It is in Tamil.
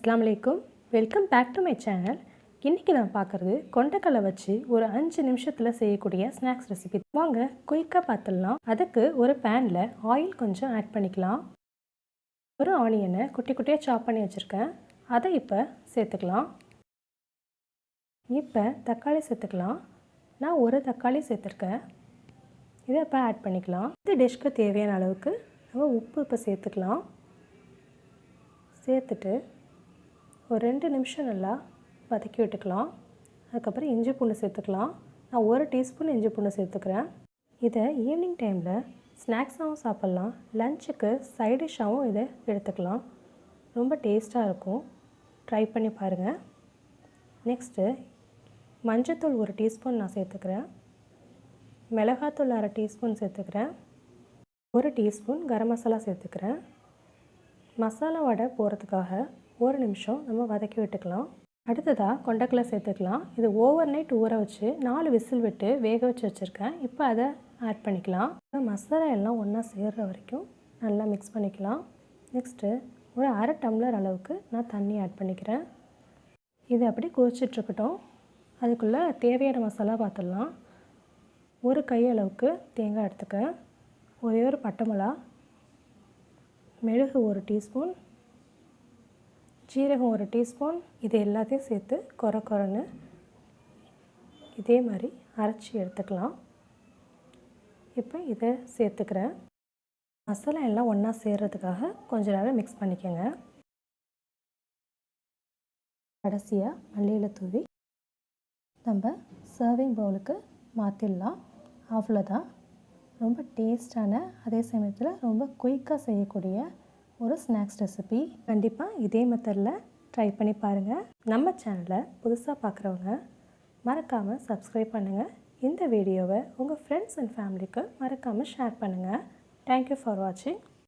அஸ்ஸலாமு அலைக்கும். Welcome back to my channel. இன்றைக்கி நான் பார்க்குறது கொண்டைக்கடலை வச்சு ஒரு 5 நிமிஷத்தில் செய்யக்கூடிய ஸ்நாக்ஸ் ரெசிபி. வாங்க குயிக்காக பார்த்துடலாம். அதுக்கு ஒரு பேனில் ஆயில் கொஞ்சம் ஆட் பண்ணிக்கலாம். ஒரு ஆனியனை குட்டி குட்டியாக சாப் பண்ணி வச்சுருக்கேன். அதை இப்போ சேர்த்துக்கலாம். இப்போ தக்காளி சேர்த்துக்கலாம். நான் ஒரு தக்காளி சேர்த்துருக்கேன். இதை இப்போ ஆட் பண்ணிக்கலாம். இந்த டிஷ்க்கு தேவையான அளவுக்கு நம்ம உப்பு இப்போ சேர்த்துக்கலாம். சேர்த்துட்டு ஒரு 2 நிமிஷம் நல்லா வதக்கி விட்டுக்கலாம். அதுக்கப்புறம் இஞ்சி பூண்டு சேர்த்துக்கலாம். நான் 1 டீஸ்பூன் இஞ்சி பூண்டு சேர்த்துக்கிறேன். இதை ஈவினிங் டைமில் ஸ்நாக்ஸாகவும் சாப்பிட்லாம், லஞ்சுக்கு சைட் டிஷ்ஷாகவும் இதை எடுத்துக்கலாம். ரொம்ப டேஸ்ட்டாக இருக்கும். ட்ரை பண்ணி பாருங்கள். நெக்ஸ்ட்டு மஞ்சத்தூள் 1 டீஸ்பூன் நான் சேர்த்துக்கிறேன். மிளகாத்தூள் 1/2 டீஸ்பூன் சேர்த்துக்கிறேன். 1 டீஸ்பூன் கரம் மசாலா சேர்த்துக்கிறேன். மசாலா வடை போகிறதுக்காக 1 நிமிஷம் நம்ம வதக்கி விட்டுக்கலாம். அடுத்ததாக கொண்டைக்கடலை சேர்த்துக்கலாம். இது ஓவர் நைட் ஊற வச்சு 4 விசில் விட்டு வேக வச்சு வச்சுருக்கேன். இப்போ அதை ஆட் பண்ணிக்கலாம். மசாலா எல்லாம் ஒன்றா சேர்கிற வரைக்கும் நல்லா மிக்ஸ் பண்ணிக்கலாம். நெக்ஸ்ட்டு ஒரு 1/2 டம்ளர் அளவுக்கு நான் தண்ணி ஆட் பண்ணிக்கிறேன். இது அப்படி கொதிச்சிட்ருக்கட்டும். அதுக்குள்ளே தேவையான மசாலா பார்த்துடலாம். 1 கை அளவுக்கு தேங்காய் எடுத்துக்கேன். ஒரே ஒரு பட்டை மிளகா, மிளகு 1 டீஸ்பூன், ஜீரகம் 1 டீஸ்பூன். இது எல்லாத்தையும் சேர்த்து கொரன்னு இதே மாதிரி அரைச்சி எடுத்துக்கலாம். இப்போ இதை சேர்த்துக்கிறேன். மசாலா எல்லாம் ஒன்றா சேர்கிறதுக்காக கொஞ்சம் நேரம் மிக்ஸ் பண்ணிக்கோங்க. கடைசியாக மல்லியில தூவி நம்ம சர்விங் பவுலுக்கு மாற்றிடலாம். அவ்வளோதான். ரொம்ப டேஸ்டான, அதே சமயத்தில் ரொம்ப குயிக்காக செய்யக்கூடிய ஒரு ஸ்நாக்ஸ் ரெசிபி. கண்டிப்பாக இதே மெத்தடில் ட்ரை பண்ணி பாருங்கள். நம்ம சேனலை புதுசாக பார்க்குறவங்க மறக்காமல் சப்ஸ்கிரைப் பண்ணுங்கள். இந்த வீடியோவை உங்கள் ஃப்ரெண்ட்ஸ் அண்ட் ஃபேமிலிக்கு மறக்காமல் ஷேர் பண்ணுங்கள். தேங்க்யூ ஃபார் வாட்சிங்.